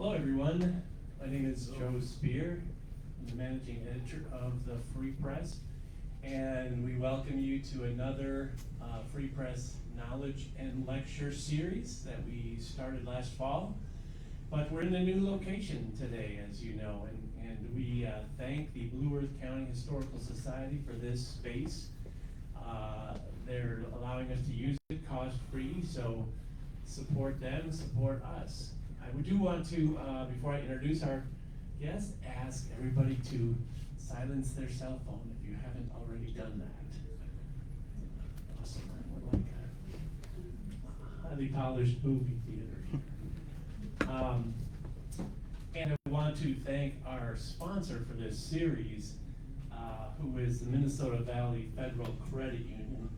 Hello everyone, my name is Joe Spear. I'm the managing editor of the Free Press, and we welcome you to another Free Press knowledge and lecture series that we started last fall. But we're in a new location today, as you know, and we thank the Blue Earth County Historical Society for this space. They're allowing us to use it cost-free, so support them, support us. I do want to, before I introduce our guest, ask everybody to silence their cell phone if you haven't already done that. Awesome. We're like a highly polished movie theater here. And I want to thank our sponsor for this series, who is the Minnesota Valley Federal Credit Union.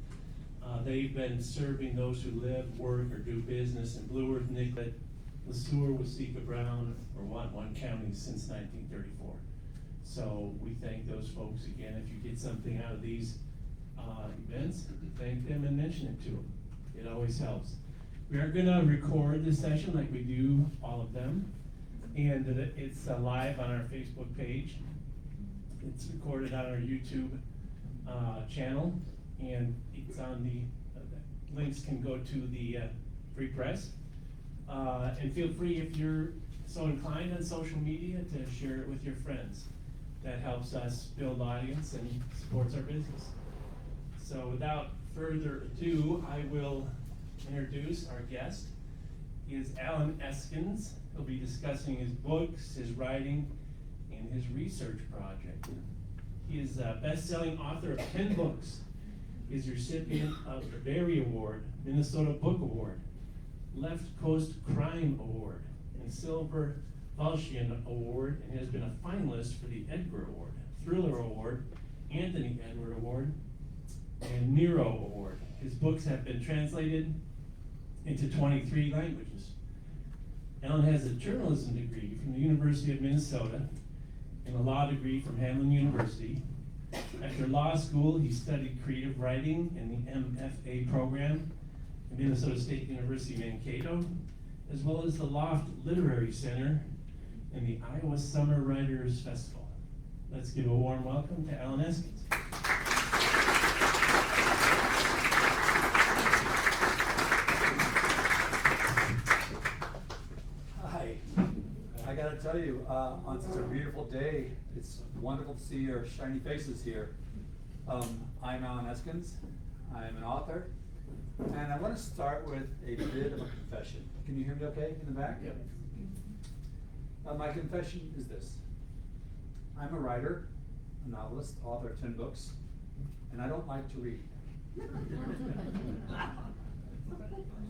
They've been serving those who live, work, or do business in Blue Earth, Nicollet, LeSueur, Waseca, Brown, or Whatcom counties since 1934. So we thank those folks again. If you get something out of these events, thank them and mention it to them. It always helps. We are going to record this session like we do all of them, and it's live on our Facebook page. It's recorded on our YouTube channel, and it's on the links can go to the Free Press. And feel free, if you're so inclined on social media, to share it with your friends. That helps us build audience and supports our business. So without further ado, I will introduce our guest. He is Allen Eskens. He'll be discussing his books, his writing, and his research project. He is a best-selling author of 10 books. He is the recipient of the Berry Award, Minnesota Book Award, Left Coast Crime Award, and Silver Falchion Award, and has been a finalist for the Edgar Award, Thriller Award, Anthony Edward Award, and Nero Award. His books have been translated into 23 languages. Allen has a journalism degree from the University of Minnesota and a law degree from Hamline University. After law school, he studied creative writing in the MFA program at Minnesota State University, Mankato, as well as the Loft Literary Center and the Iowa Summer Writers Festival. Let's give a warm welcome to Allen Eskens. Hi. I gotta tell you, on such a beautiful day, it's wonderful to see your shiny faces here. I'm Allen Eskens. I'm an author. And I want to start with a bit of a confession. Can you hear me okay in the back? Yep. My confession is this. I'm a writer, a novelist, author of 10 books, and I don't like to read.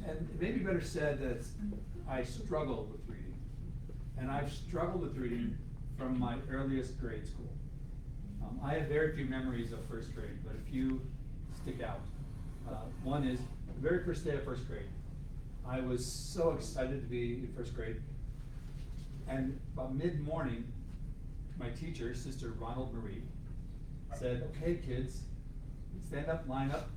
And it may be better said that I struggle with reading. And I've struggled with reading from my earliest grade school. I have very few memories of first grade, but a few stick out. One is the very first day of first grade. I was so excited to be in first grade. And about mid-morning, my teacher, Sister Ronald Marie, said, "Okay, kids, stand up, line up,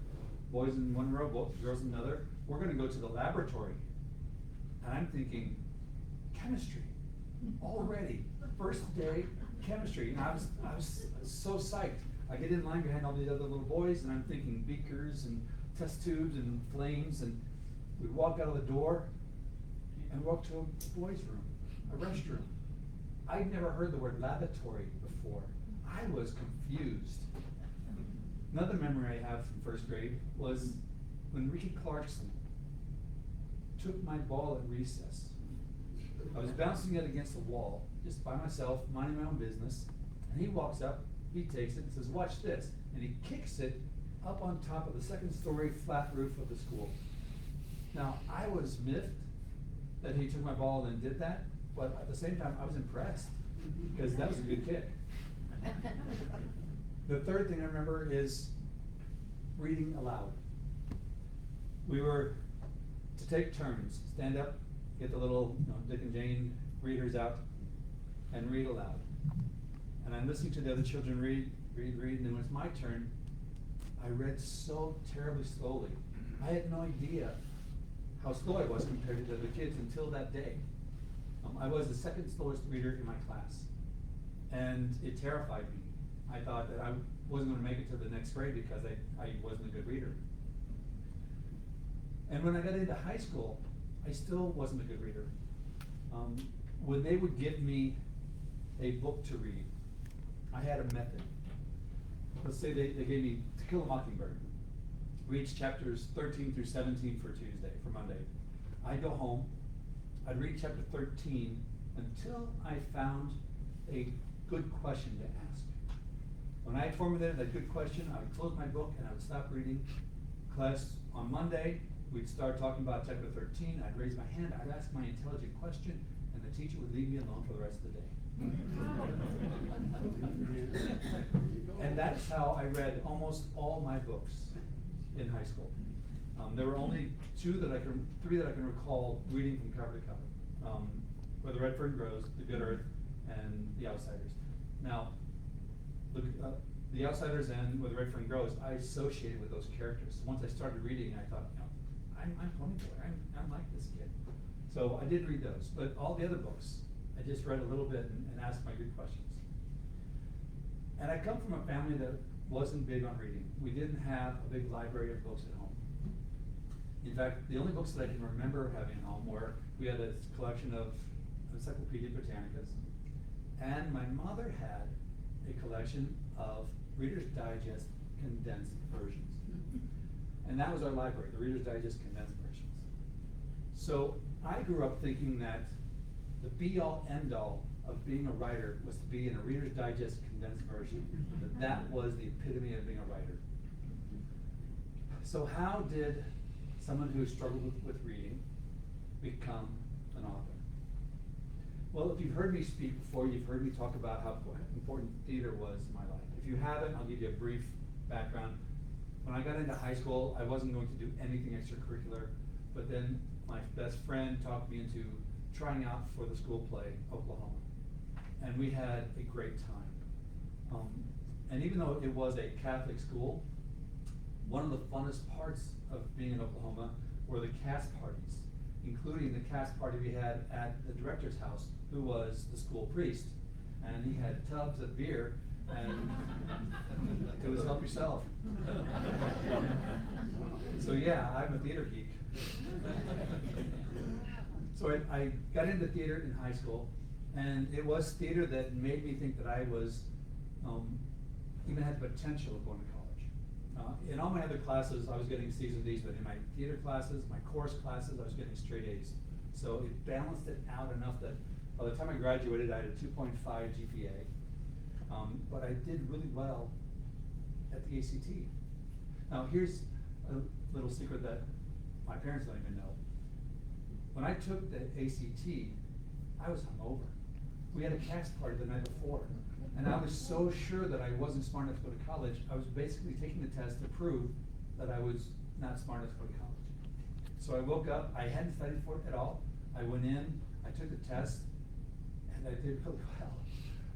boys in one row, girls in another. We're going to go to the laboratory." And I'm thinking, chemistry, already, first day chemistry. And I was so psyched. I get in line behind all these other little boys, and I'm thinking beakers and test tubes and flames, and we walk out of the door and walk to a boys' room, a restroom. I'd never heard the word lavatory before. I was confused. Another memory I have from first grade was when Ricky Clarkson took my ball at recess. I was bouncing it against the wall, just by myself, minding my own business, and he walks up, he takes it and says, "Watch this," and he kicks it up on top of the second-story flat roof of the school. Now, I was miffed that he took my ball and did that, but at the same time, I was impressed, because that was a good kick. The third thing I remember is reading aloud. We were to take turns, stand up, get the little Dick and Jane readers out, and read aloud. And I'm listening to the other children read, and then when it's my turn, I read so terribly slowly. I had no idea how slow I was compared to the other kids until that day. I was the second slowest reader in my class, and it terrified me. I thought that I wasn't going to make it to the next grade because I wasn't a good reader. And when I got into high school, I still wasn't a good reader. When they would give me a book to read, I had a method. Let's say they gave me To Kill a Mockingbird. Read chapters 13 through 17 for Tuesday, for Monday. I'd go home, I'd read chapter 13 until I found a good question to ask. When I formulated that good question, I would close my book and I would stop reading. Class on Monday, we'd start talking about chapter 13. I'd raise my hand, I'd ask my intelligent question, and the teacher would leave me alone for the rest of the day. And that's how I read almost all my books in high school. There were only three that I can recall reading from cover to cover. Where the Red Fern Grows, The Good Earth, and The Outsiders. Now, The Outsiders and Where the Red Fern Grows, I associated with those characters. Once I started reading, I thought, I'm Pony Boy, I'm like this kid. So I did read those, but all the other books, I just read a little bit and asked my good questions. And I come from a family that wasn't big on reading. We didn't have a big library of books at home. In fact, the only books that I can remember having at home were, we had a collection of Encyclopedia Britannicas, and my mother had a collection of Reader's Digest condensed versions. And that was our library, the Reader's Digest condensed versions. So I grew up thinking that the be-all, end-all of being a writer was to be in a Reader's Digest condensed version. That was the epitome of being a writer. So how did someone who struggled with reading become an author? Well, if you've heard me speak before, you've heard me talk about how important theater was in my life. If you haven't, I'll give you a brief background. When I got into high school, I wasn't going to do anything extracurricular, but then my best friend talked me into trying out for the school play, Oklahoma. And we had a great time. And even though it was a Catholic school, one of the funnest parts of being in Oklahoma were the cast parties, including the cast party we had at the director's house, who was the school priest. And he had tubs of beer, and it was help yourself. So yeah, I'm a theater geek. So I got into theater in high school, and it was theater that made me think that I was, even had the potential of going to college. In all my other classes, I was getting C's and D's, but in my theater classes, my chorus classes, I was getting straight A's. So it balanced it out enough that by the time I graduated, I had a 2.5 GPA. But I did really well at the ACT. Now here's a little secret that my parents don't even know. When I took the ACT, I was hungover. We had a cast party the night before, and I was so sure that I wasn't smart enough to go to college, I was basically taking the test to prove that I was not smart enough to go to college. So I woke up, I hadn't studied for it at all. I went in, I took the test, and I did really well.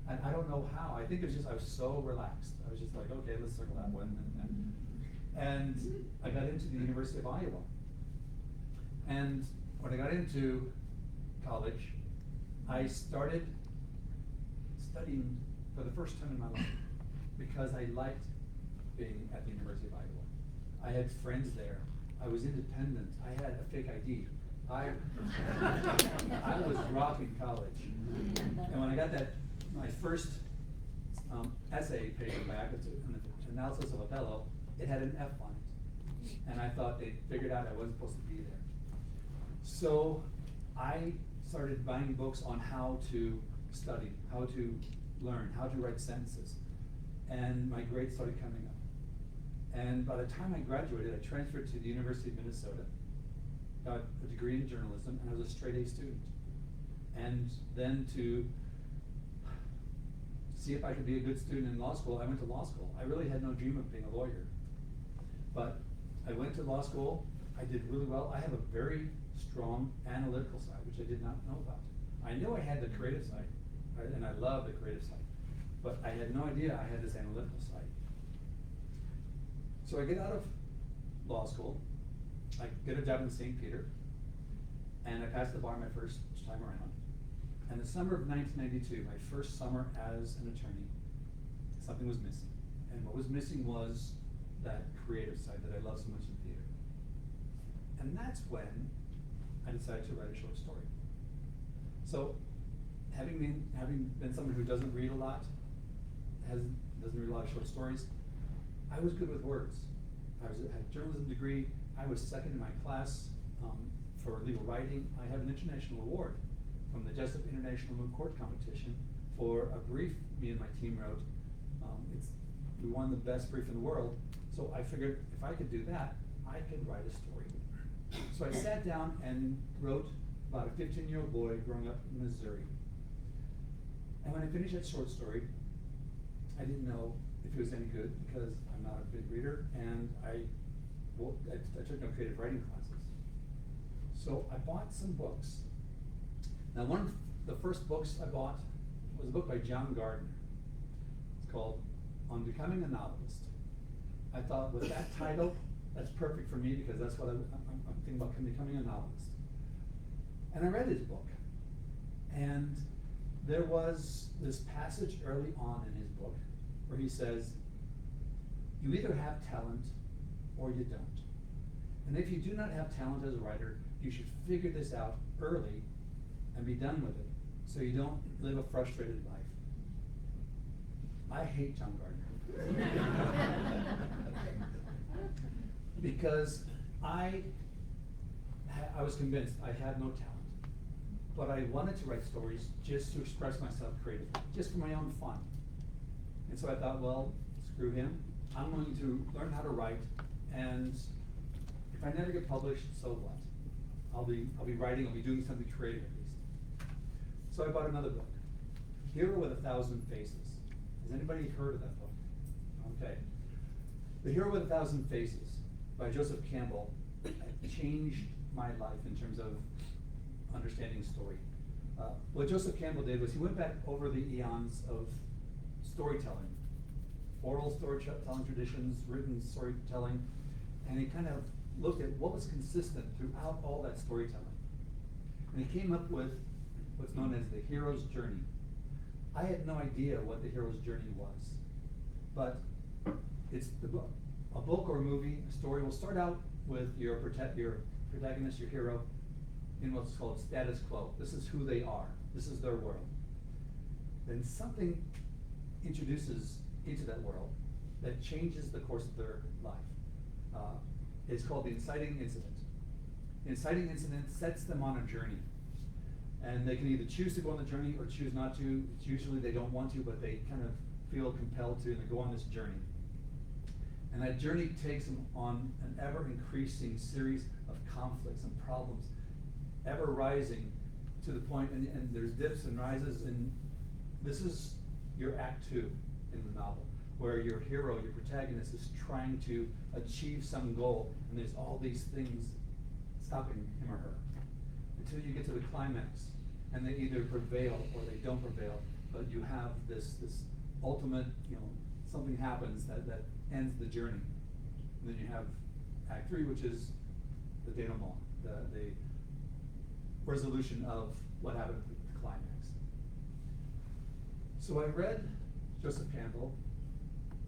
And I don't know how. I think it was just I was so relaxed. I was just like, okay, let's circle that one. And I got into the University of Iowa. And when I got into college, I started studying for the first time in my life because I liked being at the University of Iowa. I had friends there. I was independent. I had a fake ID. I was rocking college. And when I got my first essay paper back, it's an analysis of Othello, it had an F on it. And I thought they figured out I wasn't supposed to be there. So I started buying books on how to study, how to learn, how to write sentences. And my grades started coming up. And by the time I graduated, I transferred to the University of Minnesota, got a degree in journalism, and I was a straight A student. And then to see if I could be a good student in law school, I went to law school. I really had no dream of being a lawyer. But I went to law school, I did really well. I have a very strong analytical side, which I did not know about. I knew I had the creative side, and I love the creative side, but I had no idea I had this analytical side. So I get out of law school, I get a job in St. Peter, and I passed the bar my first time around. And the summer of 1992, my first summer as an attorney, something was missing. And what was missing was that creative side that I love so much in theater. And that's when I decided to write a short story. So, having been someone who doesn't read a lot, doesn't read a lot of short stories, I was good with words. I had a journalism degree. I was second in my class for legal writing. I have an international award from the Jessup International Moot Court Competition for a brief me and my team wrote. We won the best brief in the world, so I figured if I could do that, I could write a story. So I sat down and wrote about a 15-year-old boy growing up in Missouri. And when I finished that short story, I didn't know if it was any good because I'm not a big reader, and I took no creative writing classes. So I bought some books. Now, one of the first books I bought was a book by John Gardner. It's called On Becoming a Novelist. I thought with that title, that's perfect for me because that's what I'm thinking about, becoming a novelist. And I read his book. And there was this passage early on in his book where he says, you either have talent or you don't. And if you do not have talent as a writer, you should figure this out early and be done with it so you don't live a frustrated life. I hate John Gardner. Because I was convinced I had no talent, but I wanted to write stories just to express myself creatively, just for my own fun. And so I thought, well, screw him. I'm going to learn how to write, and if I never get published, so what? I'll be writing, I'll be doing something creative at least. So I bought another book, Hero with 1,000 Faces. Has anybody heard of that book? Okay. The Hero with 1,000 Faces by Joseph Campbell changed my life in terms of understanding story. What Joseph Campbell did was he went back over the eons of storytelling, oral storytelling traditions, written storytelling, and he kind of looked at what was consistent throughout all that storytelling. And he came up with what's known as the hero's journey. I had no idea what the hero's journey was, but it's a book or a movie, a story will start out with your protagonist, your hero, in what's called status quo. This is who they are. This is their world. Then something introduces into that world that changes the course of their life. It's called the inciting incident. The inciting incident sets them on a journey. And they can either choose to go on the journey or choose not to. It's usually they don't want to, but they kind of feel compelled to, and they go on this journey. And that journey takes them on an ever-increasing series of conflicts and problems, ever rising to the point, and there's dips and rises, and this is your act 2 in the novel, where your hero, your protagonist, is trying to achieve some goal, and there's all these things stopping him or her, until you get to the climax, and they either prevail or they don't prevail, but you have this ultimate, something happens that ends the journey. And then you have Act 3, which is the denouement, the resolution of what happened at the climax. So I read Joseph Campbell,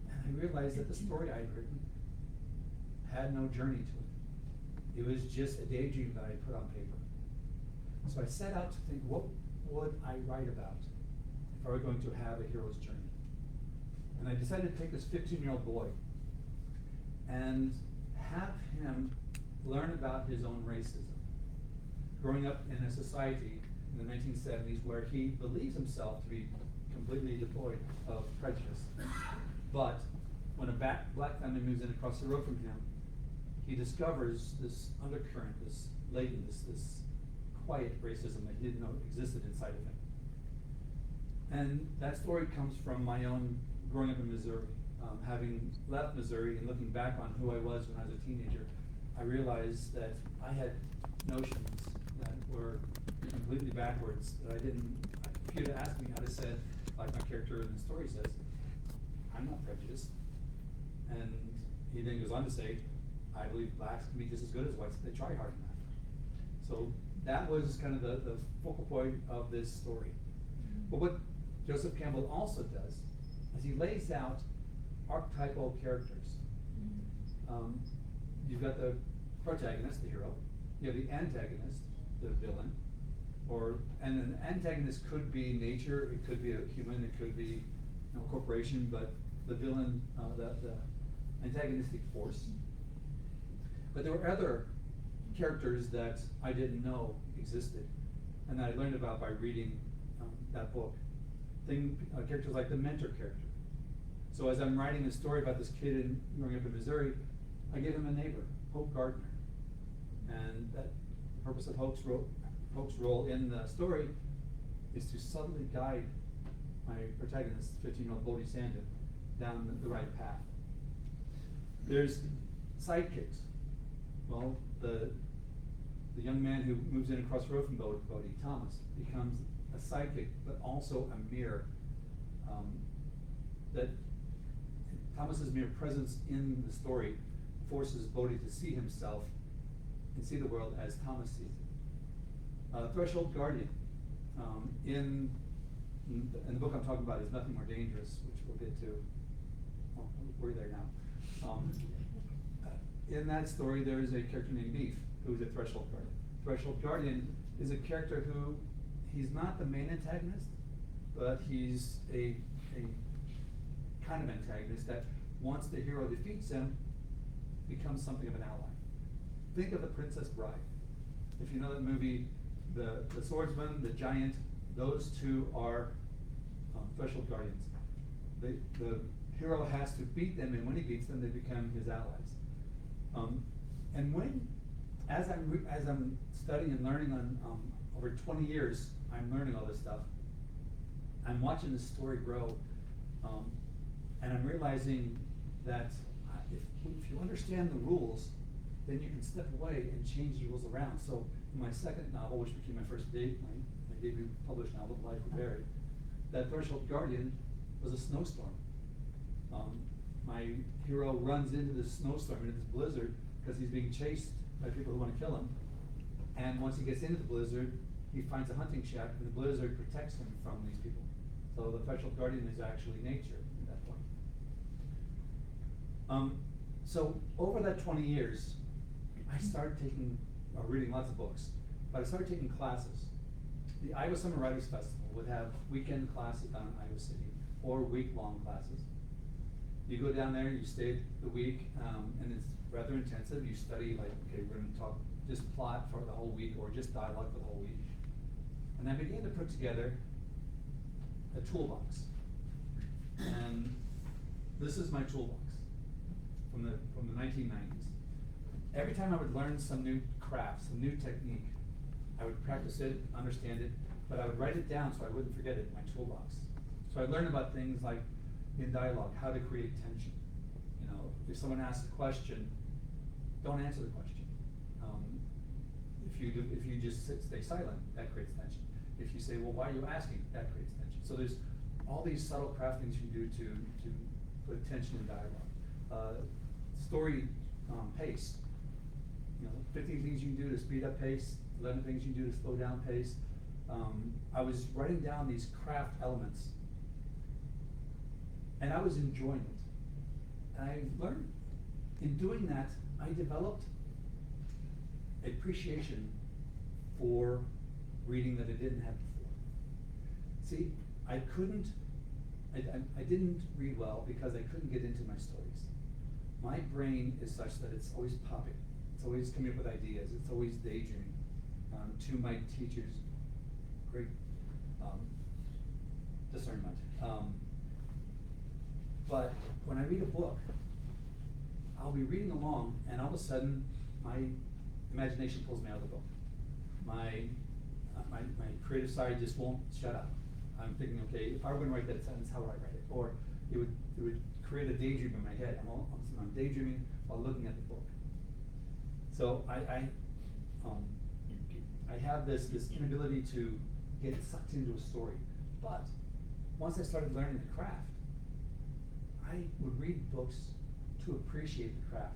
and I realized that the story I had written had no journey to it. It was just a daydream that I put on paper. So I set out to think, what would I write about if I were going to have a hero's journey? And I decided to take this 15-year-old boy and have him learn about his own racism. Growing up in a society in the 1970s where he believes himself to be completely devoid of prejudice. But when a black family moves in across the road from him, he discovers this undercurrent, this latent, this quiet racism that he didn't know existed inside of him. And that story comes from my own growing up in Missouri. Having left Missouri and looking back on who I was when I was a teenager, I realized that I had notions that were completely backwards, that I didn't, if you'd asked me, I'd have said, like my character in the story says, I'm not prejudiced. And he then goes on to say, I believe blacks can be just as good as whites if they try hard enough. So that was kind of the focal point of this story. But what Joseph Campbell also does is he lays out archetypal characters. You've got the protagonist, the hero. You have the antagonist, the villain. And an antagonist could be nature, it could be a human, it could be a corporation, but the villain, the antagonistic force. But there were other characters that I didn't know existed, and that I learned about by reading that book. Characters like the mentor character. So as I'm writing a story about this kid growing up in Missouri, I gave him a neighbor, Hope Gardner. And the purpose of Hope's role in the story is to subtly guide my protagonist, 15-year-old Bodie Sandin, down the right path. There's sidekicks. Well, the young man who moves in across the road from Bodie, Thomas, becomes a sidekick, but also a mirror. That Thomas's mere presence in the story forces Bodie to see himself and see the world as Thomas sees it. Threshold Guardian. In the book I'm talking about is Nothing More Dangerous, which we'll get to. Oh, we're there now. In that story, there is a character named Beef, who is a Threshold Guardian. Threshold Guardian is a character who, he's not the main antagonist, but he's a kind of antagonist that once the hero defeats him, becomes something of an ally. Think of The Princess Bride. If you know that movie, the swordsman, the giant, those two are Threshold Guardians. The hero has to beat them, and when he beats them, they become his allies. And as I'm studying and learning on over 20 years, I'm learning all this stuff. I'm watching this story grow, and I'm realizing that if you understand the rules, then you can step away and change the rules around. So in my second novel, which became my first my debut published novel, Life We're Buried, that Threshold Guardian was a snowstorm. My hero runs into this snowstorm, into this blizzard, because he's being chased by people who want to kill him. And once he gets into the blizzard, he finds a hunting shack, and the blizzard protects him from these people. So the Threshold Guardian is actually nature at that point. So over that 20 years, I started reading lots of books, but I started taking classes. The Iowa Summer Writers Festival would have weekend classes down in Iowa City, or week-long classes. You go down there, you stay the week, and it's rather intensive. You study, like, okay, we're gonna talk just plot for the whole week, or just dialogue for the whole week. And I began to put together a toolbox. And this is my toolbox from the 1990s. Every time I would learn some new craft, some new technique, I would practice it, understand it, but I would write it down so I wouldn't forget it in my toolbox. So I learned about things like in dialogue, how to create tension. You know, if someone asks a question, don't answer the question. If you just stay silent, that creates tension. If you say, well, why are you asking? That creates tension. So there's all these subtle craft things you can do to put tension in dialogue. Story pace. You know, 15 things you can do to speed up pace, 11 things you can do to slow down pace. I was writing down these craft elements, and I was enjoying it. And I learned, in doing that, I developed appreciation for reading that I didn't have before. See, I didn't read well because I couldn't get into my stories. My brain is such that it's always popping. It's always coming up with ideas. It's always daydreaming. To my teachers, great discernment. But when I read a book, I'll be reading along, and all of a sudden, my imagination pulls me out of the book. My creative side just won't shut up. I'm thinking, okay, if I were going to write that sentence, how would I write it? Or it would create a daydream in my head. I'm daydreaming while looking at the book. So I have this inability to get sucked into a story. But once I started learning the craft, I would read books to appreciate the craft.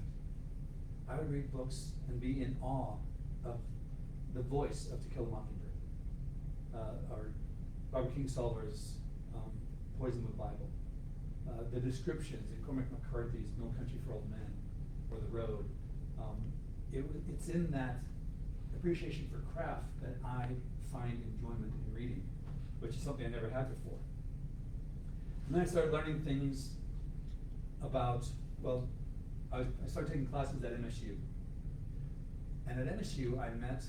I would read books and be in awe of the voice of To Kill a Mockingbird, or Robert Kingsolver's Poison the Bible, the descriptions in Cormac McCarthy's No Country for Old Men, or The Road. It's in that appreciation for craft that I find enjoyment in reading, which is something I never had before. And then I started learning things about, well, I started taking classes at MSU. And at MSU, I met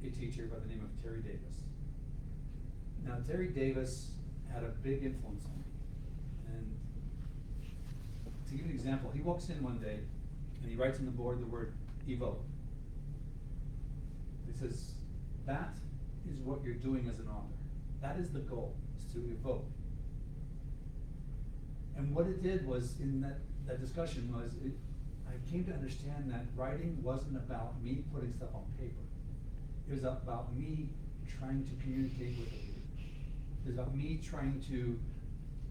a teacher by the name of Terry Davis. Now, Terry Davis had a big influence on me. And to give you an example, he walks in one day and he writes on the board the word evoke. He says, that is what you're doing as an author. That is the goal, is to evoke. And what it did was, in that discussion was, I came to understand that writing wasn't about me putting stuff on paper. It was about me trying to communicate with the reader. It was about me trying to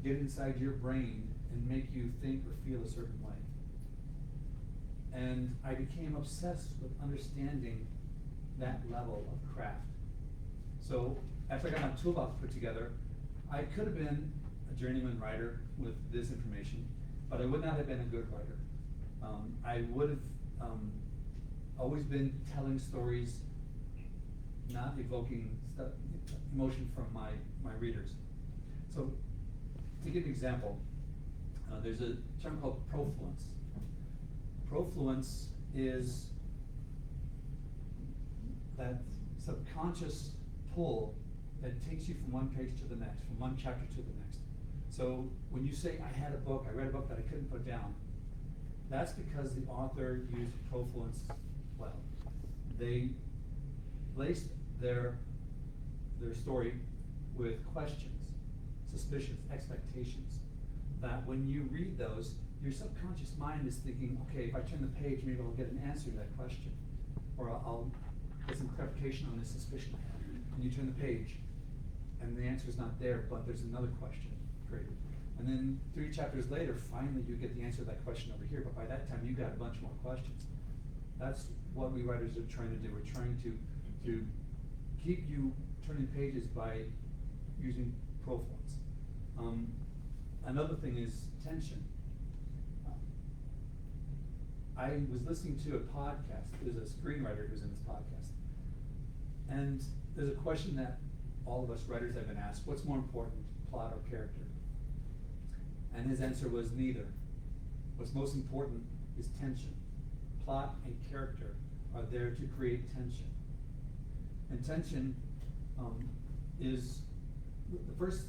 get inside your brain and make you think or feel a certain way. And I became obsessed with understanding that level of craft. So after I got my toolbox put together, I could have been a journeyman writer with this information, but I would not have been a good writer. I would have always been telling stories, not evoking emotion from my readers. So to give an example, there's a term called profluence. Profluence is that subconscious pull that takes you from one page to the next, from one chapter to the next. So when you say, I read a book that I couldn't put down, that's because the author used profluence well. They laced their story with questions, suspicions, expectations, that when you read those, your subconscious mind is thinking, okay, if I turn the page, maybe I'll get an answer to that question, or I'll get some clarification on this suspicion I have. And you turn the page, and the answer is not there, but there's another question created. And then 3 chapters later, finally you get the answer to that question over here, but by that time you got a bunch more questions. That's what we writers are trying to do. We're trying to keep you turning pages by using profluence. Another thing is tension. I was listening to a podcast. There's a screenwriter who's in this podcast. And there's a question that all of us writers have been asked: what's more important, plot or character? And his answer was neither. What's most important is tension. Plot and character are there to create tension. And tension is the first,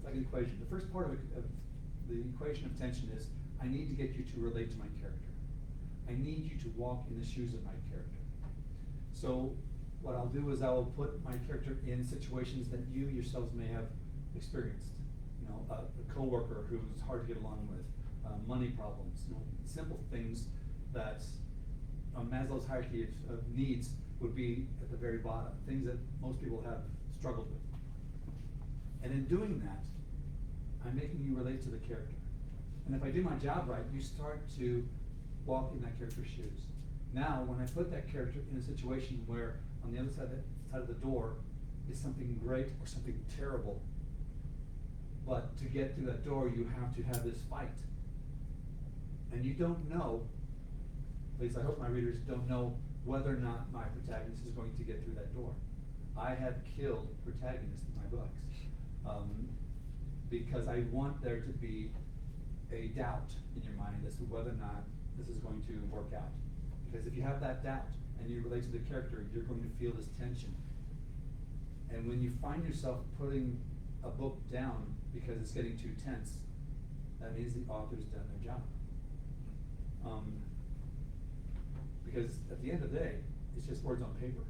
like an equation. The first part of the equation of tension is, I need to get you to relate to my character. I need you to walk in the shoes of my character. So what I'll do is I will put my character in situations that you yourselves may have experienced. You know, a coworker who's hard to get along with, money problems, you know, simple things that on Maslow's hierarchy of needs would be at the very bottom, things that most people have struggled with. And in doing that, I'm making you relate to the character. And if I do my job right, you start to walk in that character's shoes. Now, when I put that character in a situation where on the other side of the door is something great or something terrible, but to get through that door, you have to have this fight. And you don't know, at least I hope my readers don't know, whether or not my protagonist is going to get through that door. I have killed protagonists in my books because I want there to be a doubt in your mind as to whether or not this is going to work out. Because if you have that doubt and you relate to the character, you're going to feel this tension. And when you find yourself putting a book down because it's getting too tense, that means the author's done their job. Because at the end of the day, it's just words on paper.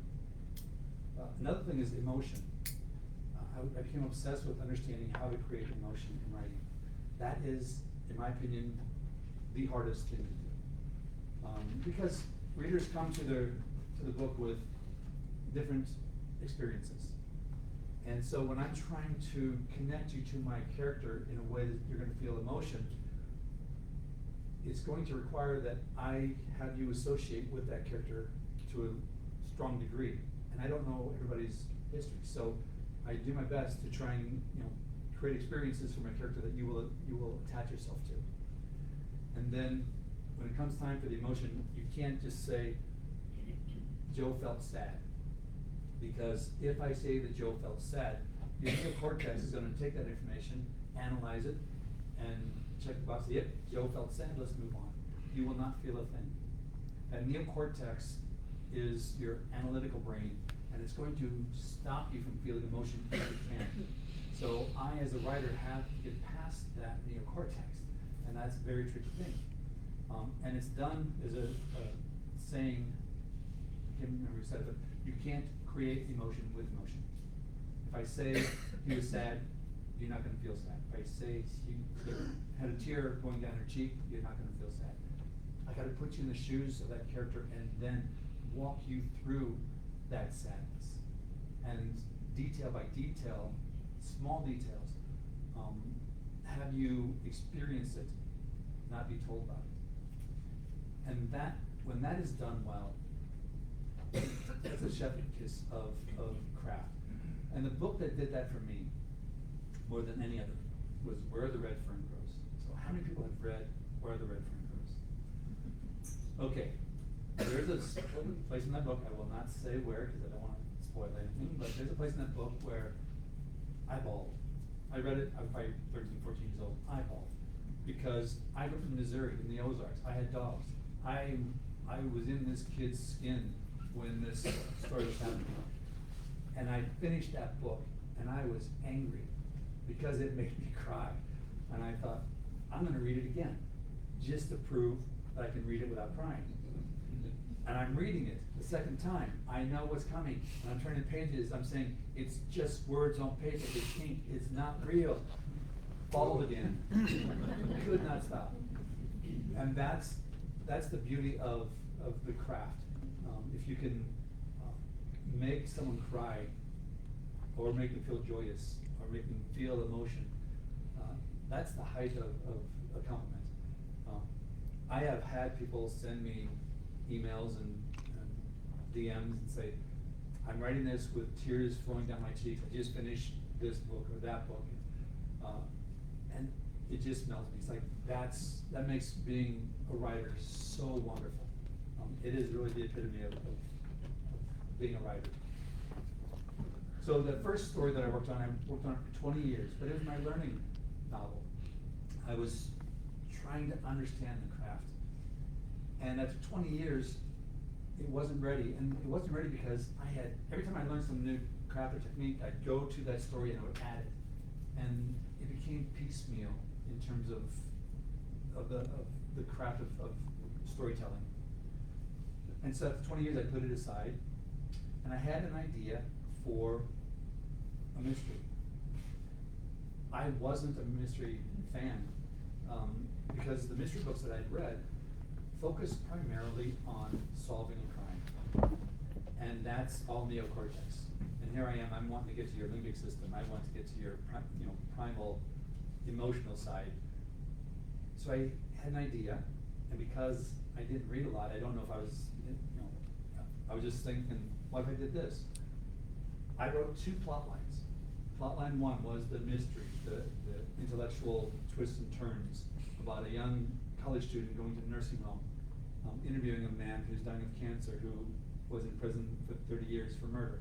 Another thing is emotion. I became obsessed with understanding how to create emotion in writing. That is, in my opinion, the hardest thing to do. Because readers come to the book with different experiences. And so when I'm trying to connect you to my character in a way that you're going to feel emotion, it's going to require that I have you associate with that character to a strong degree. and I don't know everybody's history. So I do my best to try and, create experiences for my character that you will attach yourself to. And then when it comes time for the emotion, you can't just say, Joe felt sad. Because if I say that Joe felt sad, the neocortex is going to take that information, analyze it, and check the box. Yep, Joe felt sad, let's move on. You will not feel a thing. That neocortex is your analytical brain, and it's going to stop you from feeling emotion if you can. So I, as a writer, have to get past that neocortex, and that's a very tricky thing. And it's done, there's a saying, I can't remember who said it, but you can't create emotion with emotion. If I say he was sad, you're not gonna feel sad. If I say he had a tear going down her cheek, you're not gonna feel sad. I gotta put you in the shoes of that character and then walk you through that sadness. And detail by detail, small details, have you experience it, not be told about it. And that, when that is done well, that's a chef's kiss of craft. And the book that did that for me, more than any other, was Where the Red Fern Grows. So how many people have read Where the Red Fern Grows? Okay, there's a place in that book, I will not say where, because I don't want to spoil anything, but there's a place in that book where I bawled. I read it, I was probably 13, 14 years old, I bawled. Because I grew up in Missouri, in the Ozarks, I had dogs. I was in this kid's skin when this story was happening. And I finished that book, and I was angry because it made me cry. And I thought, I'm gonna read it again, just to prove that I can read it without crying. And I'm reading it the second time. I know what's coming. And I'm turning pages, I'm saying, it's just words on paper, it's ink, it's not real. Bawled again. Could not stop. And that's the beauty of the craft. If you can make someone cry, or make them feel joyous, or make them feel emotion, that's the height of a compliment. I have had people send me emails and DMs and say, I'm writing this with tears flowing down my cheeks, I just finished this book or that book. And it just melts me. It's like, that makes being a writer so wonderful. It is really the epitome of being a writer. So the first story that I worked on it for 20 years, but it was my learning novel. I was trying to understand the craft. And after 20 years, it wasn't ready. And it wasn't ready because every time I learned some new craft or technique, I'd go to that story and I would add it. And it became piecemeal in terms of the craft of storytelling. And so after 20 years, I put it aside, and I had an idea for a mystery. I wasn't a mystery fan, because the mystery books that I'd read focused primarily on solving a crime. And that's all neocortex. And here I am, I'm wanting to get to your limbic system, I want to get to your primal emotional side. So I had an idea, and because I didn't read a lot, I don't know if I was, I was just thinking, what if I did this? I wrote 2 plot lines. Plot line 1 was the mystery, the intellectual twists and turns about a young college student going to a nursing home, interviewing a man who's dying of cancer, who was in prison for 30 years for murder.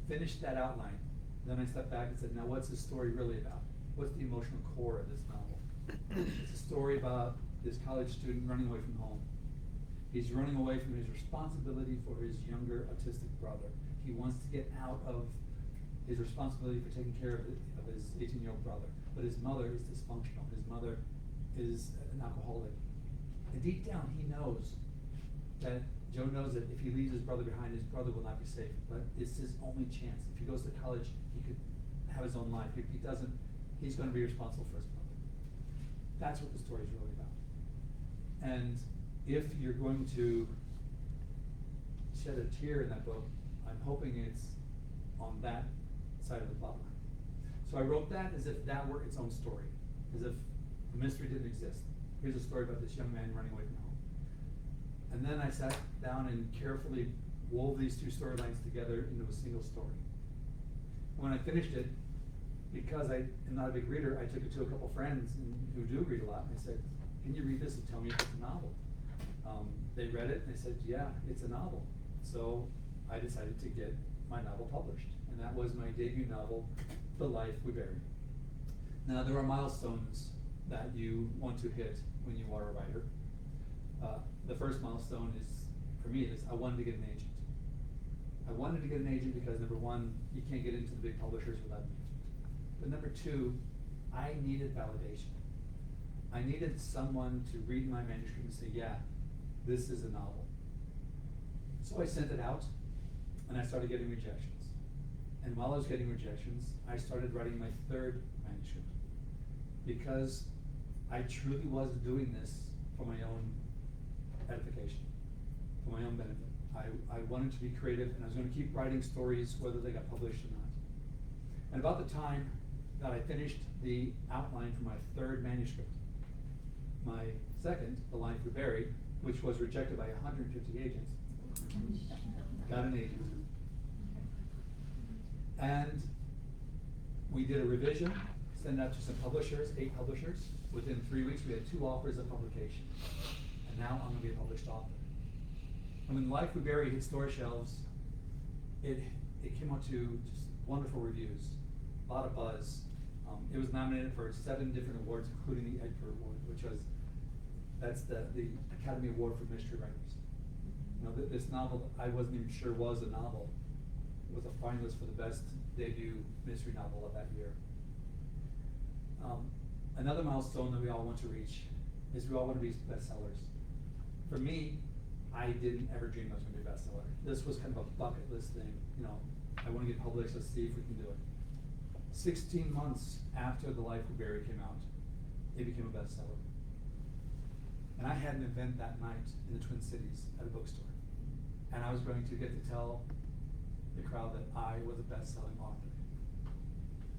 Finished that outline. Then I stepped back and said, now what's this story really about? What's the emotional core of this novel? It's a story about this college student running away from home. He's running away from his responsibility for his younger autistic brother. He wants to get out of his responsibility for taking care of his 18-year-old brother. But his mother is dysfunctional. His mother is an alcoholic. And deep down, he knows that Joe knows that if he leaves his brother behind, his brother will not be safe. But it's his only chance. If he goes to college, he could have his own life. If he doesn't, he's going to be responsible for his brother. That's what the story is really about. And if you're going to shed a tear in that book, I'm hoping it's on that side of the plot line. So I wrote that as if that were its own story, as if the mystery didn't exist. Here's a story about this young man running away from home. And then I sat down and carefully wove these two storylines together into a single story. When I finished it, because I am not a big reader, I took it to a couple friends who do read a lot, and I said, can you read this and tell me if it's a novel? They read it and they said, yeah, it's a novel. So I decided to get my novel published, and that was my debut novel, The Life We Bury. Now, there are milestones that you want to hit when you are a writer. The first milestone is, for me, is I wanted to get an agent. I wanted to get an agent because, number one, you can't get into the big publishers without me. But number two, I needed validation. I needed someone to read my manuscript and say, yeah, this is a novel. So I sent it out, and I started getting rejections. And while I was getting rejections, I started writing my third manuscript, because I truly was doing this for my own edification, for my own benefit. I wanted to be creative, and I was going to keep writing stories whether they got published or not. And about the time that I finished the outline for my third manuscript, my second, The Life We Buried, which was rejected by 150 agents, got an agent. And we did a revision, sent it out to some publishers, 8 publishers. Within 3 weeks, we had 2 offers of publication. And now I'm going to be a published author. And when Life We Bury hit store shelves, it came out to just wonderful reviews, a lot of buzz. It was nominated for 7 different awards, including the Edgar Award, that's the Academy Award for Mystery Writers. You know, this novel, I wasn't even sure was a novel, was a finalist for the best debut mystery novel of that year. Another milestone that we all want to reach is we all want to be bestsellers. For me, I didn't ever dream I was going to be a bestseller. This was kind of a bucket list thing. You know, I want to get published, let's see if we can do it. 16 months after The Life We Bury came out, it became a bestseller. And I had an event that night in the Twin Cities at a bookstore. And I was going to get to tell the crowd that I was a best-selling author.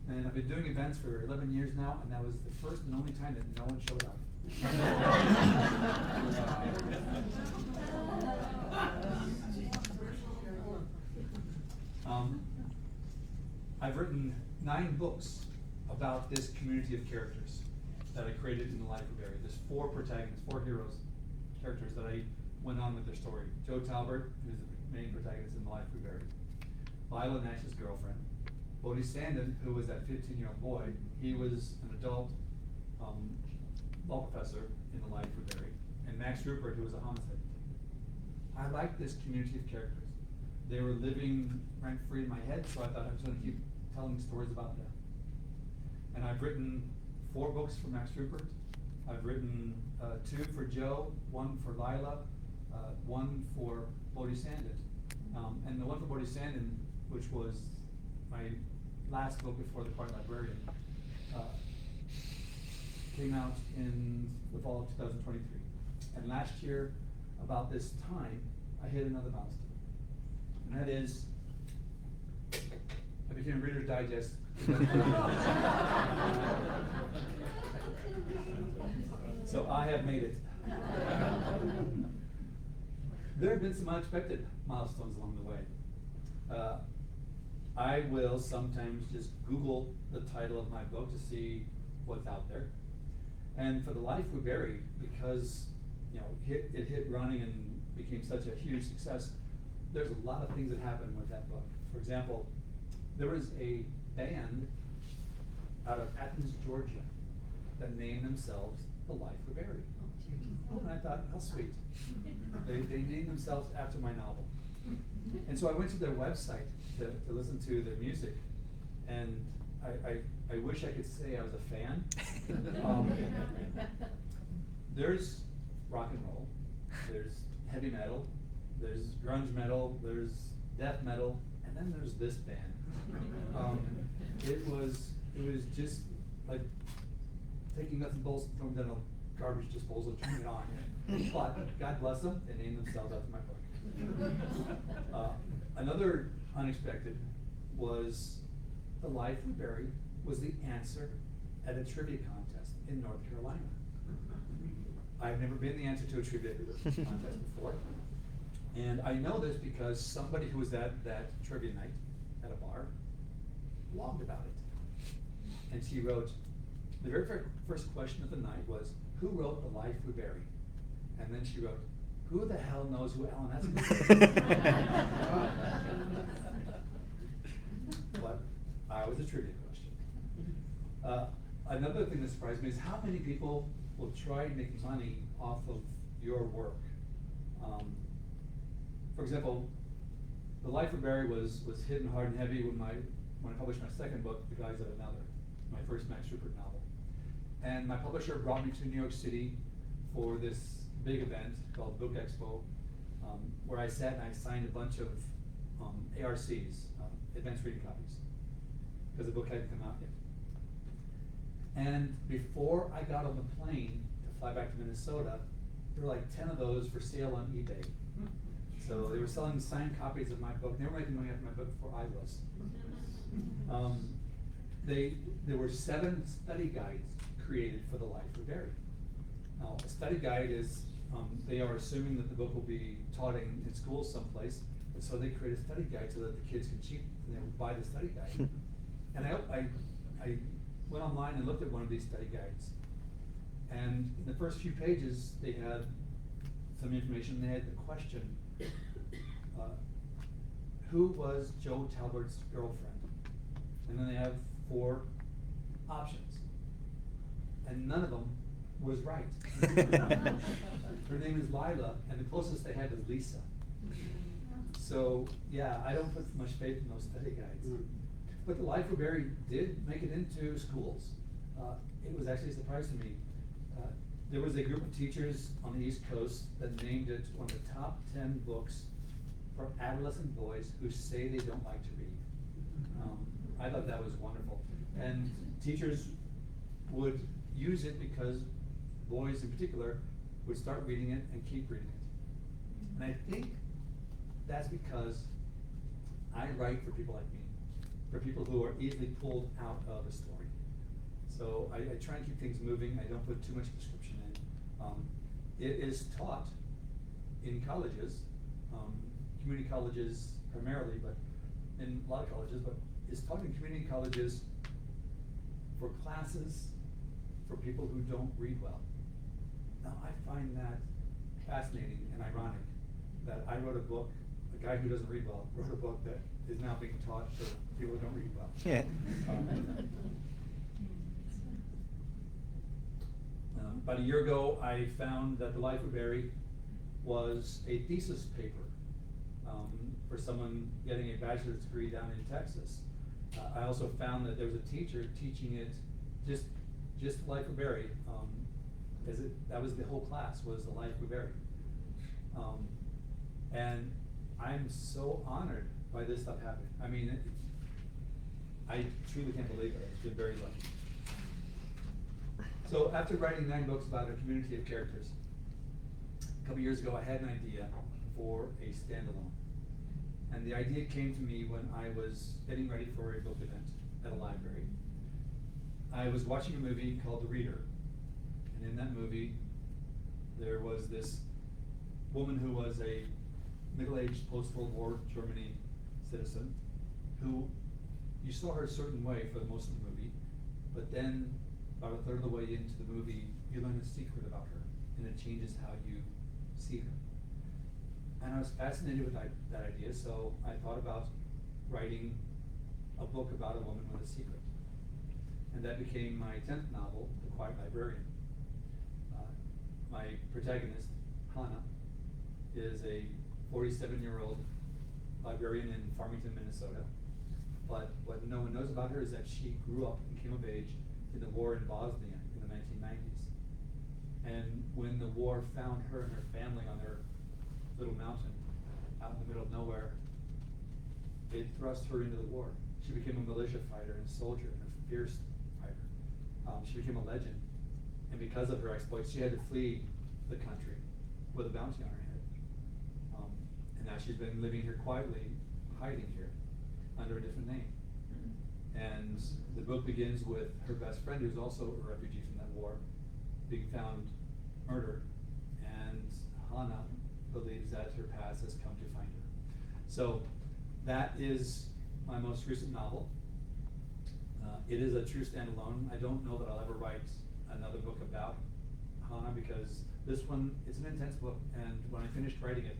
And I've been doing events for 11 years now, and that was the first and only time that no one showed up. I've written 9 books about this community of characters that I created in The Life We Bury. There's 4 protagonists, 4 heroes, characters that I went on with their story. Joe Talbert, who's the main protagonist in The Life We Bury. Lila Nash's girlfriend. Bodie Sandin, who was that 15-year-old boy, he was an adult law professor in The Life We Bury. And Max Rupert, who was a homicide detective. I liked this community of characters. They were living rent-free in my head, so I thought I was going to keep telling stories about them. And I've written 4 books for Max Rupert. I've written 2 for Joe, 1 for Lila, 1 for Bodie Sandin. And the one for Bodie Sandin, which was my last book before The Quiet Librarian, came out in the fall of 2023. And last year, about this time, I hit another milestone. And that is, I became a Reader's Digest. So I have made it. There have been some unexpected milestones along the way. I will sometimes just Google the title of my book to see what's out there. And for The Life We Bury, because it hit running and became such a huge success, there's a lot of things that happened with that book. For example, there was a band out of Athens, Georgia, that named themselves The Life We Bury. And I thought, how sweet. They named themselves after my novel. And so I went to their website to listen to their music, and I wish I could say I was a fan. There's rock and roll, there's heavy metal, there's grunge metal, there's death metal, and then there's this band. It was just like taking nuts and bolts and throwing down a garbage disposal and turning it on. But God bless them, they named themselves after my book. Another unexpected was The Life We Bury was the answer at a trivia contest in North Carolina. I've never been the answer to a trivia contest before. And I know this because somebody who was at that trivia night at a bar blogged about it. And she wrote, the very first question of the night was, who wrote The Life We Bury? And then she wrote, who the hell knows who Allen Eskens is? But I was a trivia question. Another thing that surprised me is how many people will try to make money off of your work. For example, The Life We Bury was hidden hard and heavy when I published my second book, The Guise of Another, my first Max Rupert novel. And my publisher brought me to New York City for this big event called Book Expo, where I sat and I signed a bunch of ARCs, advanced reading copies, because the book hadn't come out yet. And before I got on the plane to fly back to Minnesota, there were like 10 of those for sale on eBay. So they were selling signed copies of my book. They were making money off my book before I was. There were 7 study guides created for The Life We Bury. Now, a study guide is, they are assuming that the book will be taught in schools someplace, and so they create a study guide so that the kids can cheat and they will buy the study guide. And I went online and looked at one of these study guides. And in the first few pages, they had some information. They had the question, who was Joe Talbert's girlfriend? And then they have 4 options. And none of them was right. Her name is Lila, and the closest they had was Lisa. So, yeah, I don't put much faith in those study guides. But The Life We Bury did make it into schools. It was actually a surprise to me. There was a group of teachers on the East Coast that named it one of the top 10 books for adolescent boys who say they don't like to read. I thought that was wonderful. And teachers would use it because boys in particular would start reading it and keep reading it. And I think that's because I write for people like me, for people who are easily pulled out of a story. So I try and keep things moving. I don't put too much description in. It is taught in colleges, community colleges primarily, but in a lot of colleges, but it's taught in community colleges for classes for people who don't read well. Now, I find that fascinating and ironic that I wrote a book, a guy who doesn't read well wrote a book that is now being taught to people who don't read well. Yeah. About a year ago, I found that The Life We Bury was a thesis paper for someone getting a bachelor's degree down in Texas. I also found that there was a teacher teaching it just The Life We Bury. That was the whole class, was The Life We Bury. And I'm so honored by this stuff happening. I mean, I truly can't believe it. I've been very lucky. So after writing 9 books about a community of characters, a couple years ago I had an idea for a standalone. And the idea came to me when I was getting ready for a book event at a library. I was watching a movie called The Reader. And in that movie, there was this woman who was a middle-aged post-World War Germany citizen who, you saw her a certain way for the most of the movie, but then about a third of the way into the movie, you learn a secret about her, and it changes how you see her. And I was fascinated with that idea, so I thought about writing a book about a woman with a secret. And that became my 10th novel, The Quiet Librarian. My protagonist, Hannah, is a 47-year-old librarian in Farmington, Minnesota. But what no one knows about her is that she grew up and came of age in the war in Bosnia in the 1990s. And when the war found her and her family on their little mountain out in the middle of nowhere, it thrust her into the war. She became a militia fighter and soldier and a fierce fighter. She became a legend. And because of her exploits, she had to flee the country with a bounty on her head. And now she's been living here quietly, hiding here under a different name. And the book begins with her best friend, who's also a refugee from that war, being found murdered. And Hannah, believes that her past has come to find her. So that is my most recent novel. It is a true standalone. I don't know that I'll ever write another book about Hannah, because this one is an intense book, and when I finished writing it,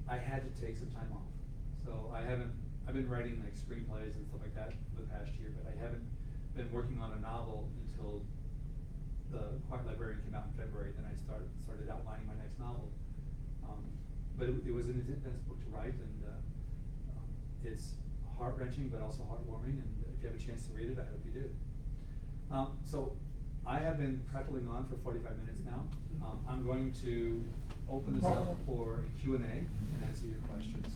I had to take some time off. So I've been writing like screenplays and stuff like that for the past year, but I haven't been working on a novel until the Quiet Librarian came out in February. Then I started outlining my next novel. But it was an intense book to write, and it's heart-wrenching but also heartwarming, and if you have a chance to read it, I hope you do. So I have been prattling on for 45 minutes now. I'm going to open this up for Q&A and answer your questions.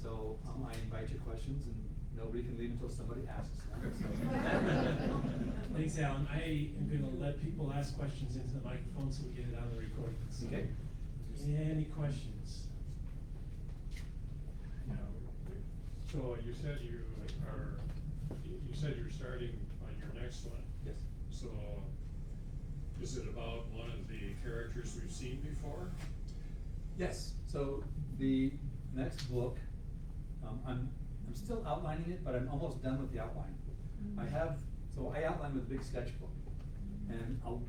So I invite your questions, and nobody can leave until somebody asks them. Thanks, Alan. I am going to let people ask questions into the microphone so we get it on the recordings. Okay. Any questions? Yeah. So you said you're starting on your next one. Yes. So is it about one of the characters we've seen before? Yes. So the next book, I'm still outlining it, but I'm almost done with the outline. I outline with a big sketchbook, and I'll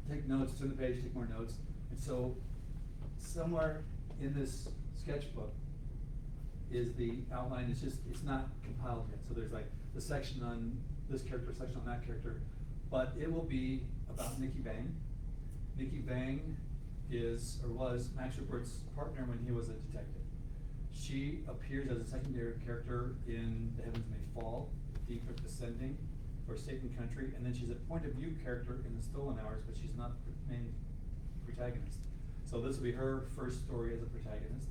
take notes, turn the page, take more notes, and so somewhere in this sketchbook is the outline. It's not compiled yet. So there's like the section on this character, section on that character, but it will be about Nikki Vang. Nikki Vang is, or was, Max Rupert's partner when he was a detective. She appears as a secondary character in The Heavens May Fall, Deep Descending, for Satan Country, and then she's a point of view character in The Stolen Hours, but she's not the main protagonist. So this will be her first story as a protagonist.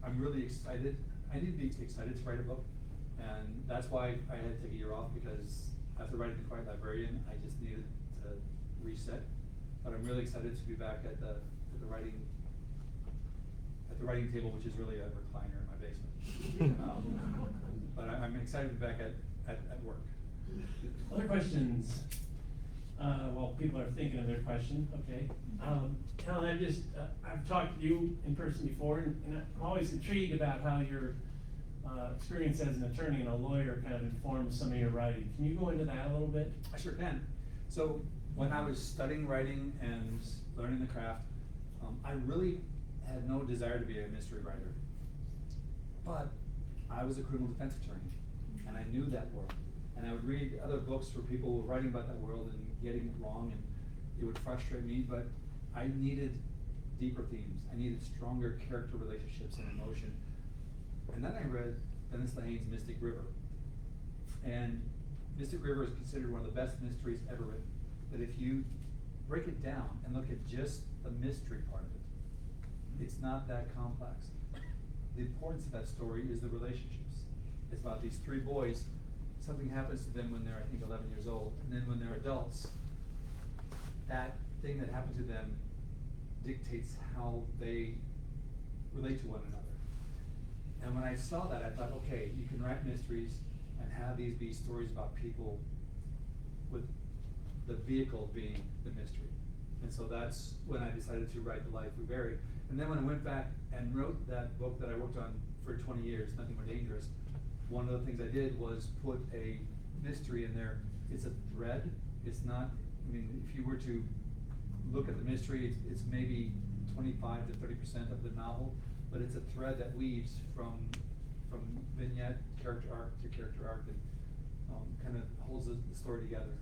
I'm really excited. I need to be excited to write a book, and that's why I had to take a year off, because after writing The Quiet Librarian, I just needed to reset. But I'm really excited to be back at the writing table, which is really a recliner in my basement. But I'm excited to be back at work. Other questions? Well, people are thinking of their question. Okay. Alan, I've talked to you in person before, and I'm always intrigued about how your experience as an attorney and a lawyer kind of informs some of your writing. Can you go into that a little bit? I sure can. So when I was studying writing and learning the craft, I really had no desire to be a mystery writer. But I was a criminal defense attorney, and I knew that world. And I would read other books where people were writing about that world and getting it wrong, and it would frustrate me, but I needed deeper themes. I needed stronger character relationships and emotion. And then I read Dennis Lehane's Mystic River. And Mystic River is considered one of the best mysteries ever written. That if you break it down and look at just the mystery part of it, it's not that complex. The importance of that story is the relationships. It's about these three boys. Something happens to them when they're, I think, 11 years old. And then when they're adults, that thing that happened to them dictates how they relate to one another. And when I saw that, I thought, okay, you can write mysteries and have these be stories about people with the vehicle being the mystery. And so that's when I decided to write The Life We Bury. And then when I went back and wrote that book that I worked on for 20 years, Nothing More Dangerous, one of the things I did was put a mystery in there. It's a thread. It's not, I mean, if you were to look at the mystery, it's maybe 25 to 30% of the novel, but it's a thread that weaves from vignette, character arc to character arc, and kind of holds the story together.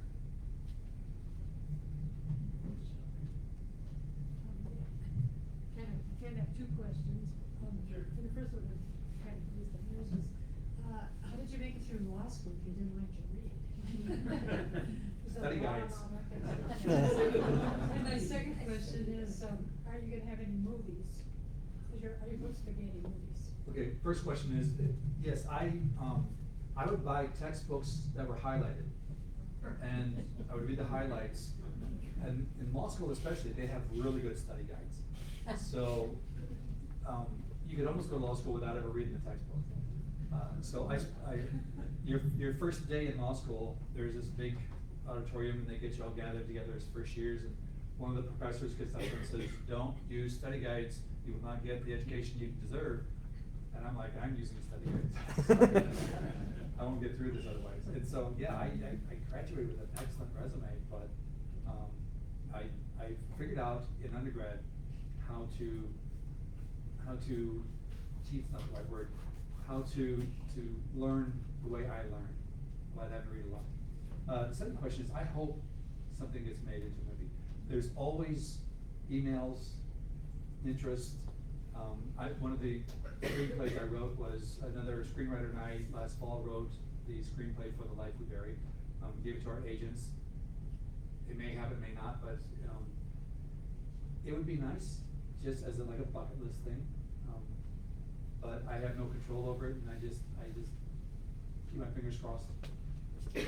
Ken, I have two questions. Sure. And the first one is kind of used up. Yours is, how did you make it through law school if you didn't like to read? Was that Study law and guides. all that kind of stuff? And my second question is, are you gonna have any movies? Are your books spaghetti movies? Okay, first question is, yes, I would buy textbooks that were highlighted, and I would read the highlights. And in law school especially, they have really good study guides. So you could almost go to law school without ever reading the textbook. Your first day in law school, there's this big auditorium, and they get you all gathered together as first years, and one of the professors gets up and says, don't use study guides, you will not get the education you deserve. And I'm like, I'm using study guides. I won't get through this otherwise. And so, yeah, I graduated with an excellent resume, but, I figured out in undergrad how to teach, not the right word, how to learn the way I learn, but I have to read a lot. The second question is, I hope something gets made into a movie. There's always emails, interest. One of the screenplays I wrote was, another screenwriter and I last fall wrote the screenplay for The Life We Buried. Gave it to our agents. It may happen, it may not, but it would be nice, just as like a bucket list thing. But I have no control over it, and I just keep my fingers crossed. If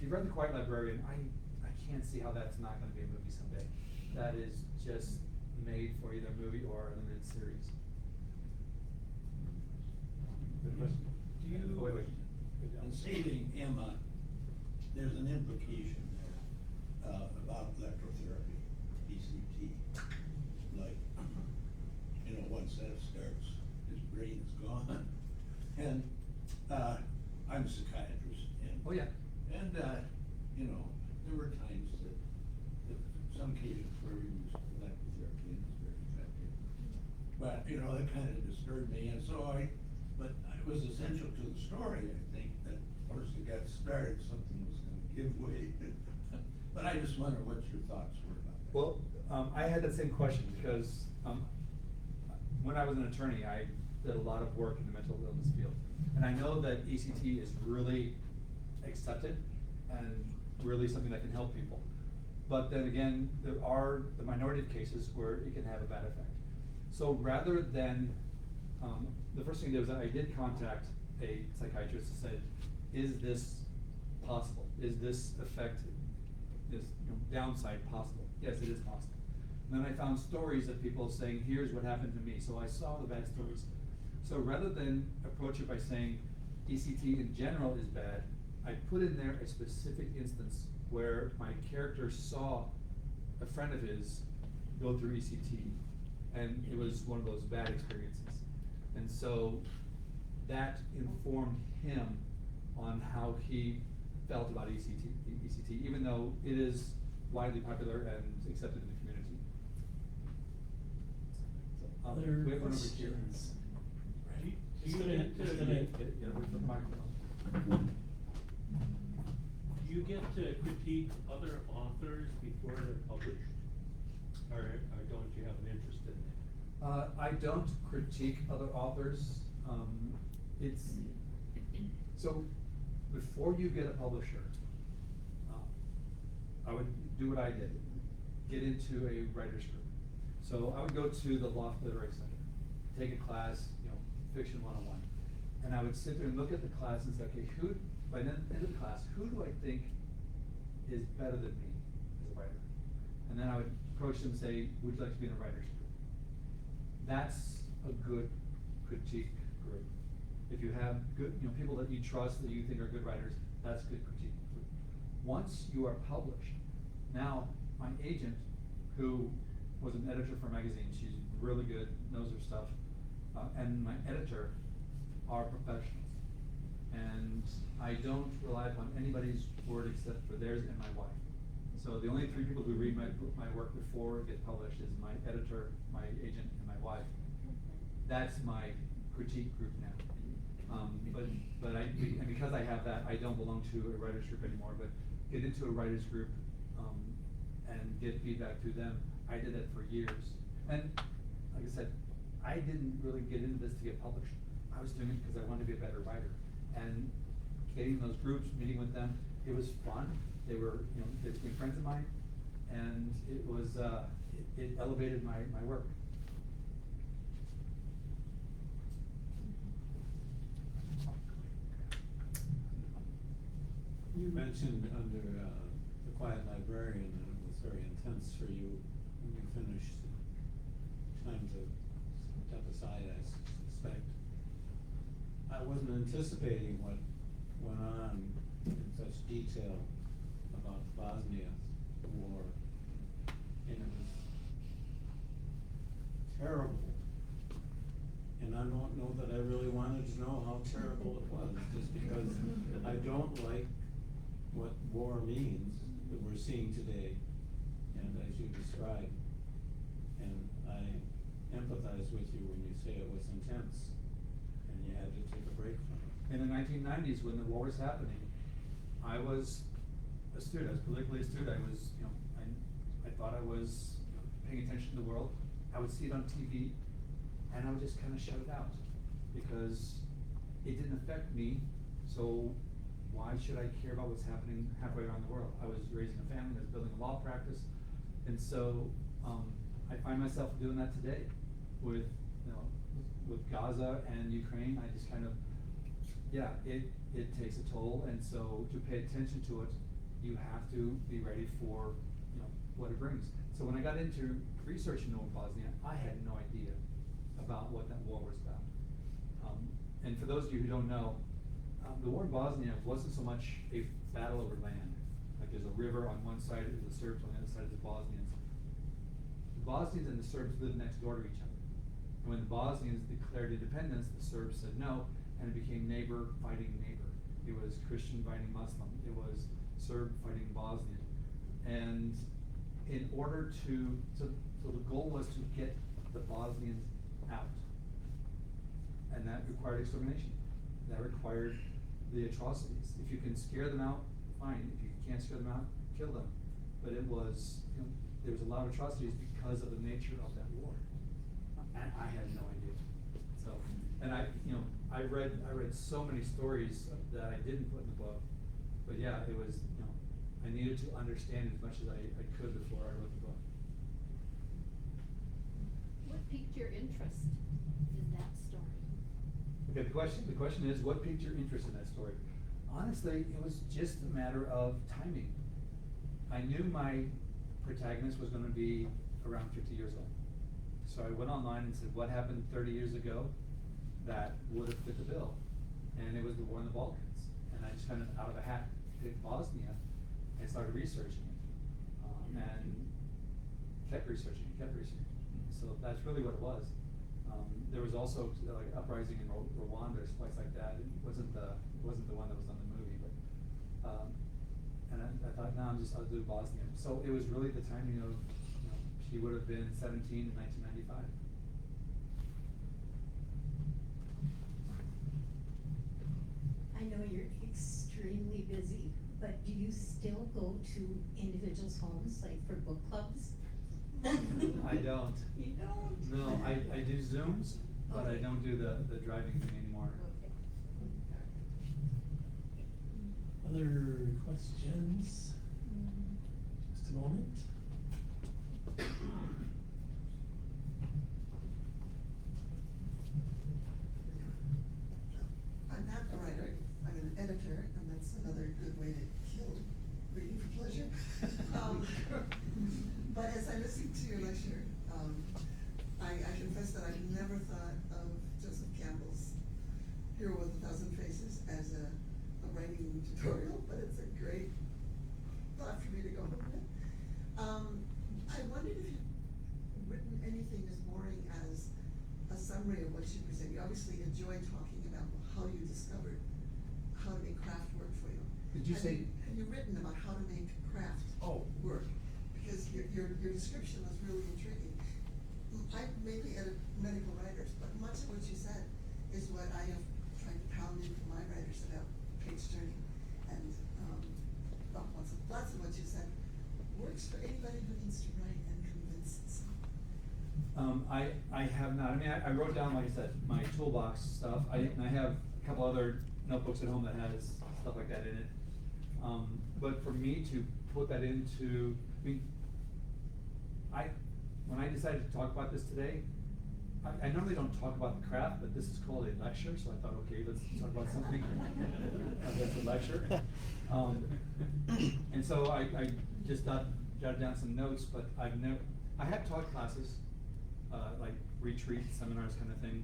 you've read The Quiet Librarian, I can't see how that's not gonna be a movie someday. That is just made for either a movie or a limited series. Good question. Do you, Oh, wait. in saving Emma, there's an implication there, about electrotherapy, ECT. Like, you know, once that starts, his brain is gone. And, I'm a psychiatrist, and. Oh, yeah. And, you know, there were times that, some cases where we used electrotherapy and it's very effective. But, you know, that kind of disturbed me, and so but it was essential to the story, I think, that once it got started, something was gonna give way. But I just wonder what your thoughts were about that. Well, I had that same question because, when I was an attorney, I did a lot of work in the mental illness field. And I know that ECT is really accepted and really something that can help people. But then again, there are the minority of cases where it can have a bad effect. So rather than, the first thing I did was I did contact a psychiatrist and said, is this possible? Is this effect, this downside possible? Yes, it is possible. And then I found stories of people saying, here's what happened to me. So I saw the bad stories. So rather than approach it by saying ECT in general is bad, I put in there a specific instance where my character saw a friend of his go through ECT, and it was one of those bad experiences. And so that informed him on how he felt about ECT, even though it is widely popular and accepted in the community. So, Other we have one over here. questions? Ready? Do you get to critique other authors before they're published? Or don't you have an interest in that? I don't critique other authors. So before you get a publisher, I would do what I did, get into a writer's group. So I would go to the Loft Literary Center, take a class, Fiction 101. And I would sit there and look at the class and say, okay, by the end of the class, who do I think is better than me as a writer? And then I would approach them and say, would you like to be in a writer's group? That's a good critique group. If you have good, people that you trust, that you think are good writers, that's a good critique group. Once you are published, now my agent, who was an editor for a magazine, she's really good, knows her stuff, and my editor are professionals. And I don't rely upon anybody's word except for theirs and my wife. So the only three people who read my work before it gets published is my editor, my agent, and my wife. That's my critique group now. And because I have that, I don't belong to a writer's group anymore, but get into a writer's group, and get feedback through them. I did that for years. And like I said, I didn't really get into this to get published. I was doing it because I wanted to be a better writer. And getting those groups, meeting with them, it was fun. They were, they became friends of mine, and it was, it elevated my work. You mentioned under the Quiet Librarian that it was very intense for you when you finished. Time to step aside, I suspect. I wasn't anticipating what went on in such detail about the Bosnia war. terrible. And I don't know that I really wanted to know how terrible it was, just because I don't like what war means that we're seeing today, and as you described. And I empathize with you when you say it was intense, and you had to take a break from it. In the 1990s, when the war was happening, I was astute, I was politically astute, I was, I thought I was paying attention to the world. I would see it on TV, and I would just kind of shut it out, because it didn't affect me, so why should I care about what's happening halfway around the world? I was raising a family, I was building a law practice, and so, I find myself doing that today with, with Gaza and Ukraine. I just kind of, it takes a toll, and so to pay attention to it, you have to be ready for, what it brings. So when I got into researching North Bosnia, I had no idea about what that war was about. And for those of you who don't know, the war in Bosnia wasn't so much a battle over land. Like there's a river on one side of the Serbs, on the other side of the Bosnians. The Bosnians and the Serbs lived next door to each other. And when the Bosnians declared independence, the Serbs said no, and it became neighbor fighting neighbor. It was Christian fighting Muslim. It was Serb fighting Bosnian. And in order so the goal was to get the Bosnians out. And that required extermination. That required the atrocities. If you can scare them out, fine. If you can't scare them out, kill them. But it was, there was a lot of atrocities because of the nature of that war. And I had no idea. So, and I read so many stories that I didn't put in the book. But yeah, it was, I needed to understand as much as I could before I wrote the book. What piqued your interest in that story? Okay, the question is, what piqued your interest in that story? Honestly, it was just a matter of timing. I knew my protagonist was going to be around 50 years old. So I went online and said, what happened 30 years ago that would have fit the bill? And it was the war in the Balkans. And I just kind of out of a hat picked Bosnia and started researching it. And kept researching. So that's really what it was. There was also like uprising in Rwanda or someplace like that. It wasn't the one that was on the movie, but and I thought, no, I'll do Bosnia. So it was really the timing of, she would have been 17 in 1995. I know you're extremely busy, but do you still go to individuals' homes, like for book clubs? I don't. You don't? No, I do Zooms, but I don't do the driving thing anymore. Other questions? Just a moment. I'm not a writer, I'm an editor, and that's another good way to kill reading for pleasure. But as I listened to your lecture, I confess that I've never thought of Joseph Campbell's Hero with 1,000 Faces as a writing tutorial, but it's a great thought for me to go home with. I wondered if you've written anything as boring as a summary of what you present. You obviously enjoy talking about how you discovered how to make craft work for you. Did you say? Have you written about how to make craft work? Because your description was really intriguing. I maybe edit medical writers, but much of what you said is what I have tried to pound into my writers about page turning. And lots of what you said works for anybody who needs to write and convince themselves. I have not. I mean, I wrote down, like I said, my toolbox stuff. I have a couple other notebooks at home that has stuff like that in it. But for me to put that into, when I decided to talk about this today, I normally don't talk about the craft, but this is called a lecture, so I thought, okay, let's talk about something that's a lecture. And so I just jotted down some notes, but I have taught classes, like retreats, seminars kind of thing,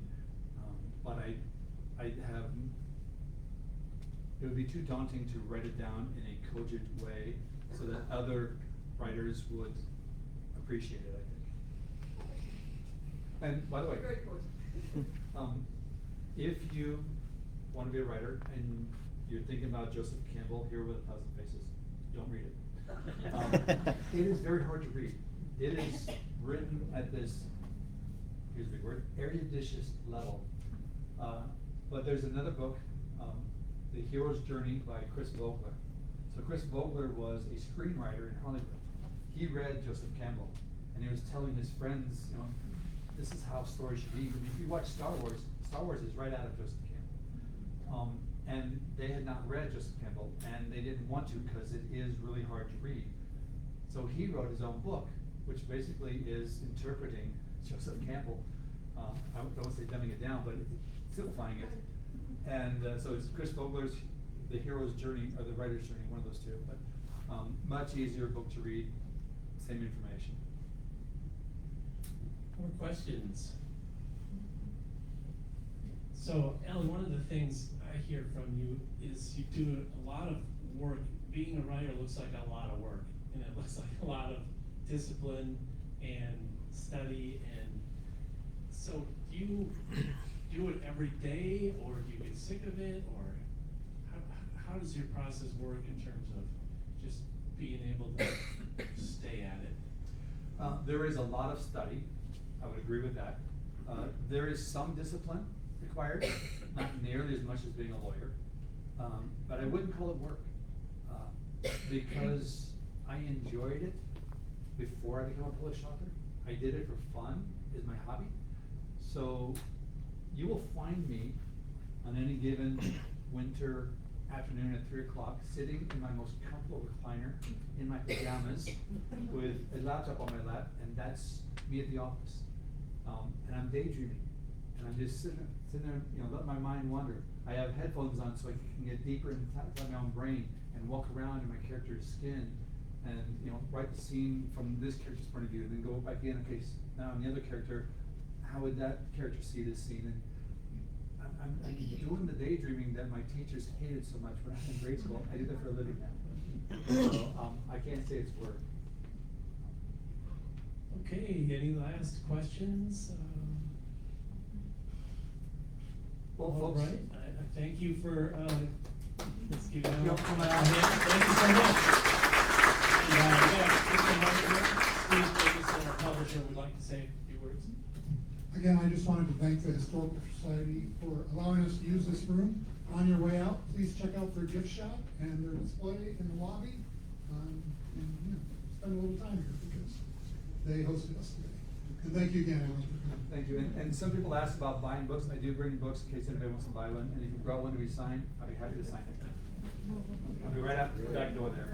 but I have, it would be too daunting to write it down in a cogent way so that other writers would appreciate it, I think. And by the way, Great quote. if you want to be a writer and you're thinking about Joseph Campbell, Hero with a Thousand Faces, don't read it. It is very hard to read. It is written at this, here's a big word, eruditious level. But there's another book, The Hero's Journey by Chris Vogler. So Chris Vogler was a screenwriter in Hollywood. He read Joseph Campbell, and he was telling his friends, you know, this is how stories should be. And if you watch Star Wars is right out of Joseph Campbell. And they had not read Joseph Campbell, and they didn't want to because it is really hard to read. So he wrote his own book, which basically is interpreting Joseph Campbell. I don't say dumbing it down, but simplifying it. And so it's Chris Vogler's The Hero's Journey, or The Writer's Journey, one of those two. But much easier book to read, same information. More questions? So, Ellen, one of the things I hear from you is you do a lot of work. Being a writer looks like a lot of work, and it looks like a lot of discipline and study. And so, do you do it every day, or do you get sick of it, or how does your process work in terms of just being able to stay at it? There is a lot of study. I would agree with that. There is some discipline required, not nearly as much as being a lawyer. But I wouldn't call it work, because I enjoyed it before I became a published author. I did it for fun, is my hobby. So you will find me on any given winter afternoon at 3 o'clock, sitting in my most comfortable recliner, in my pajamas, with a laptop on my lap, and that's me at the office. And I'm daydreaming, and I'm just sitting there, you know, let my mind wander. I have headphones on so I can get deeper inside my own brain and walk around in my character's skin, and you know, write the scene from this character's point of view, and then go back in. Okay, now I'm the other character. How would that character see this scene? And I'm doing the daydreaming that my teachers hated so much when I was in grade school. I do that for a living now. So I can't say it's work. Okay, any last questions? Well, All folks, right, I thank you for, let's give you a Thank you. Thank you so much. Steve Davis, our publisher, would like to say a few words. Again, I just wanted to thank the Historical Society for allowing us to use this room. On your way out, please check out their gift shop and their display in the lobby. And you know, spend a little time here because they hosted us today. And thank you again, Alan, for coming. thank you. And some people ask about buying books. I do bring books in case anybody wants to buy one. And if you brought one to be signed, I'd be happy to sign it. I'll be right out the back door there.